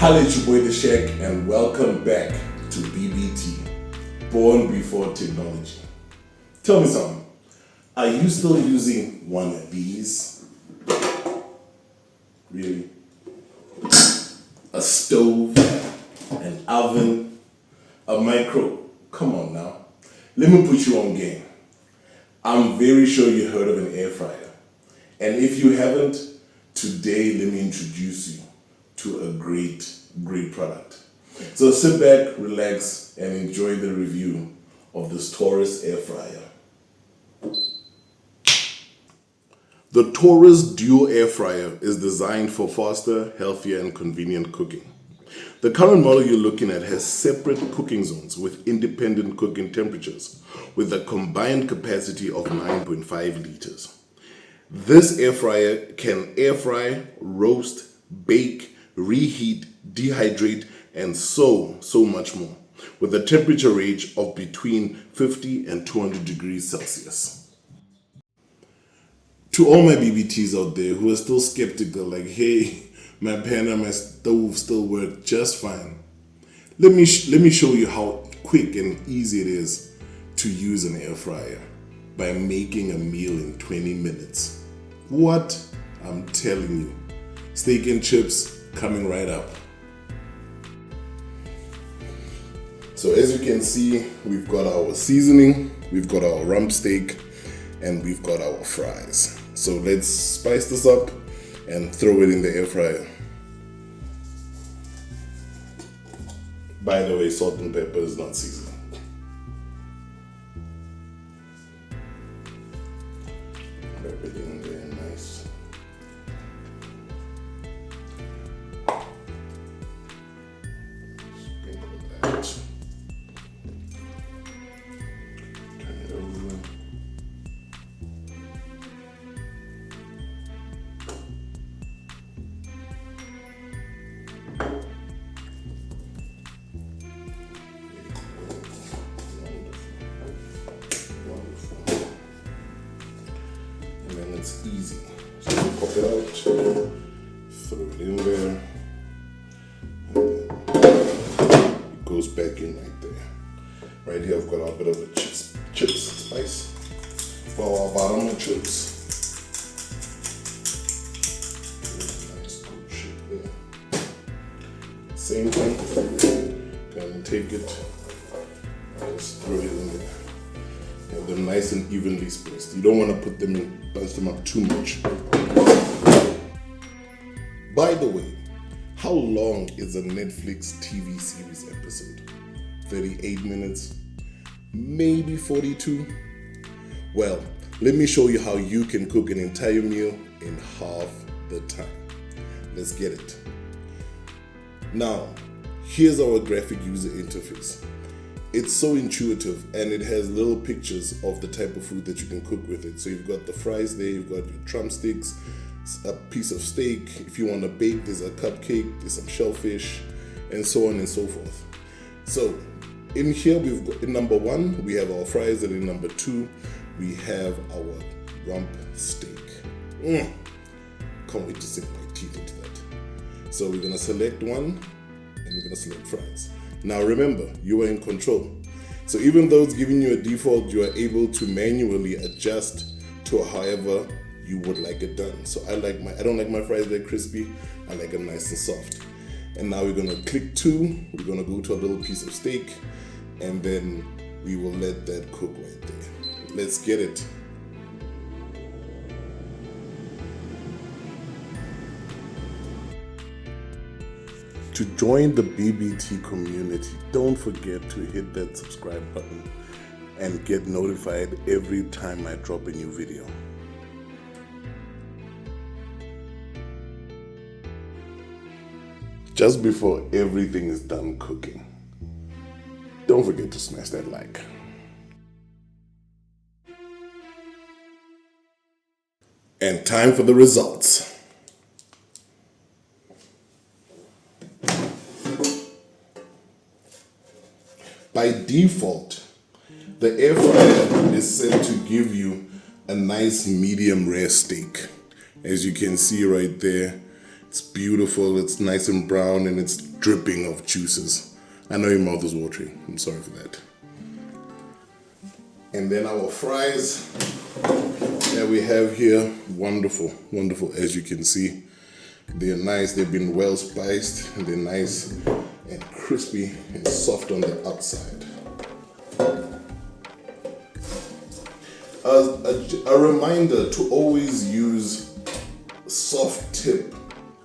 Hello, it's your boy The Shack, and welcome back to BBT, Born Before Technology. Tell me something, are you still using one of these? Really? A stove, an oven, a micro? Come on now. Let me put you on game. I'm very sure you heard of an air fryer. And if you haven't, today let me introduce you to a great product. So sit back, relax, and enjoy the review of this Taurus air fryer. The Taurus Dual Air Fryer is designed for faster, healthier, and convenient cooking. The current model you're looking at has separate cooking zones with independent cooking temperatures with a combined capacity of 9.5 liters. This air fryer can air fry, roast, bake, reheat, dehydrate, and so much more, with a temperature range of between 50 and 200 degrees Celsius. To all my BBTs out there who are still skeptical, like, hey, my pan and my stove still work just fine, let me show you how quick and easy it is to use an air fryer by making a meal in 20 minutes. What? I'm telling you. Steak and chips coming right up. So as you can see, we've got our seasoning, we've got our rump steak, and we've got our fries. So let's spice this up and throw it in the air fryer. By the way, salt and pepper is not seasoning. Wrap it in there, nice. Sprinkle that. Turn it over. And then it's easy. So you pop it out, throw it in there, and it goes back in right there. Right here I've got a bit of a chips spice for our bottom chips. Nice good shit there. Same thing, gonna take it, just throw it in there. Have them nice and evenly spaced. You don't want to put them in, bunch them up too much. By the way, how long is a Netflix TV series episode? 38 minutes? Maybe 42? Well, let me show you how you can cook an entire meal in half the time. Let's get it. Now, here's our graphic user interface. It's so intuitive, and it has little pictures of the type of food that you can cook with it. So you've got the fries there, you've got your drumsticks, a piece of steak. If you want to bake, there's a cupcake, there's some shellfish, and so on and so forth. So in here, we've got in number 1, we have our fries, and in number 2, we have our rump steak. Can't wait to sink my teeth into that. So we're gonna select one, and we're gonna select fries. Now remember, you are in control. So even though it's giving you a default, you are able to manually adjust to however you would like it done. So I don't like my fries very crispy, I like them nice and soft. And now we're gonna click 2, we're gonna go to a little piece of steak, and then we will let that cook right there. Let's get it. To join the BBT community, don't forget to hit that subscribe button and get notified every time I drop a new video. Just before everything is done cooking, don't forget to smash that like. And time for the results. By default, the air fryer is set to give you a nice medium rare steak. As you can see right there, it's beautiful, it's nice and brown, and it's dripping of juices. I know your mouth is watering. I'm sorry for that. And then our fries that we have here, wonderful, wonderful. As you can see, they're nice. They've been well spiced. And they're nice and crispy and soft on the outside. A reminder to always use soft tip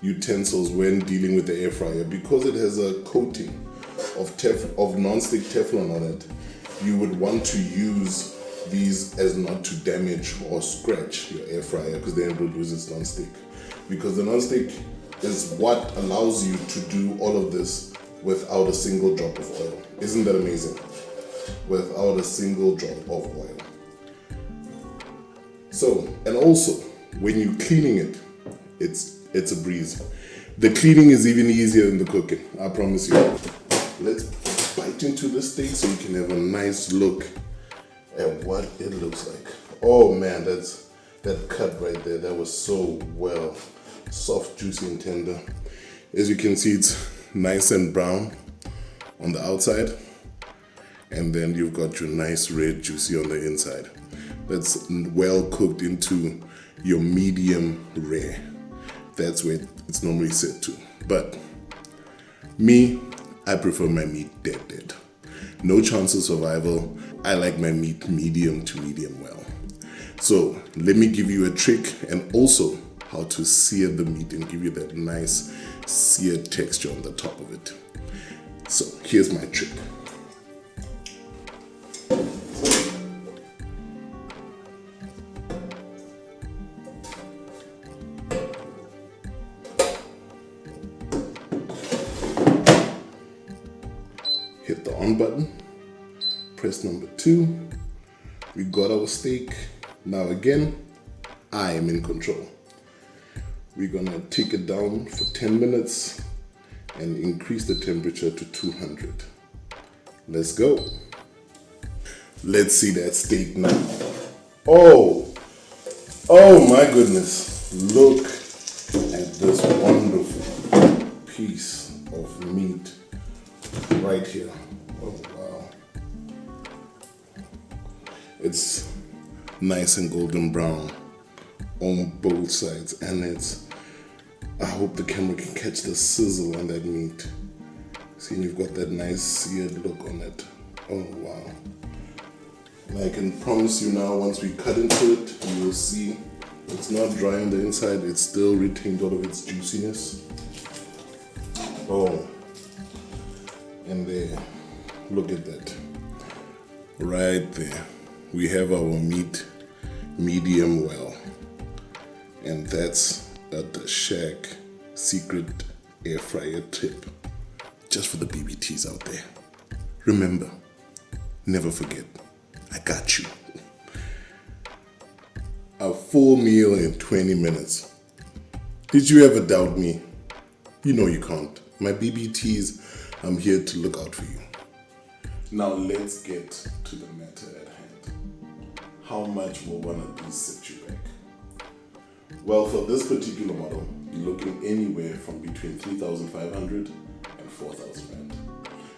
utensils when dealing with the air fryer, because it has a coating of non-stick Teflon on it. You would want to use these as not to damage or scratch your air fryer, because then it will lose its non-stick. Because the non-stick is what allows you to do all of this without a single drop of oil. Isn't that amazing? Without a single drop of oil. So, and also, when you're cleaning it, it's a breeze. The cleaning is even easier than the cooking, I promise you. Let's bite into this steak so you can have a nice look at what it looks like. Oh man, that cut right there, that was so well. Soft, juicy, and tender. As you can see, it's nice and brown on the outside. And then you've got your nice red juicy on the inside. That's well cooked into your medium rare. That's where it's normally set to. But me, I prefer my meat dead. No chance of survival. I like my meat medium to medium well. So let me give you a trick, and also how to sear the meat and give you that nice seared texture on the top of it. So here's my trick. Hit the on button, press number 2. We got our steak. Now again, I am in control. We're gonna take it down for 10 minutes and increase the temperature to 200. Let's go. Let's see that steak now. Oh my goodness. Look at this wonderful piece of meat right here. Oh wow. It's nice and golden brown on both sides, and I hope the camera can catch the sizzle on that meat. See, you've got that nice seared look on it. Oh wow. And I can promise you now, once we cut into it, you will see it's not dry on the inside, it's still retained all of its juiciness. Oh, and there, look at that. Right there, we have our meat medium well. And that's a the Shack secret air fryer tip, just for the BBTs out there. Remember, never forget, I got you. A full meal in 20 minutes. Did you ever doubt me? You know you can't. My BBTs, I'm here to look out for you. Now let's get to the matter at hand. How much will one of these set you back? Well, for this particular model, you're looking anywhere from between 3,500 and 4,000 Rand.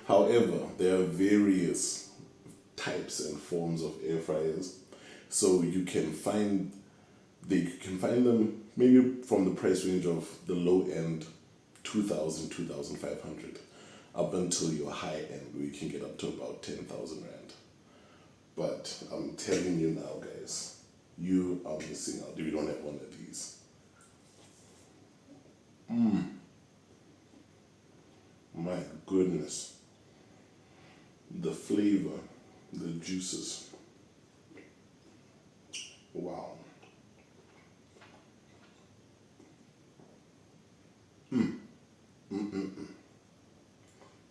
However, there are various types and forms of air fryers, so you can find them maybe from the price range of the low end 2,000, 2,500 up until your high end, where you can get up to about 10,000 Rand. But I'm telling you now, guys, you are missing out if you don't have one of these. My goodness. The flavor, the juices. Wow.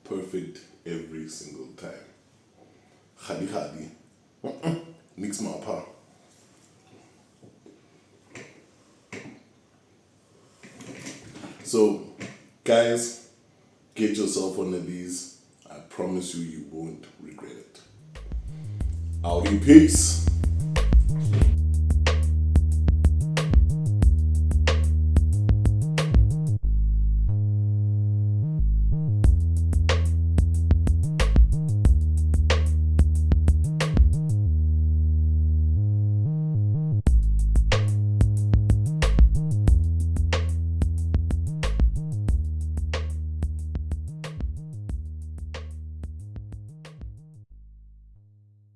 Perfect every single time. Khadi. Mix my pa. So, guys, get yourself one of these. I promise you, you won't regret it. I'll be peace.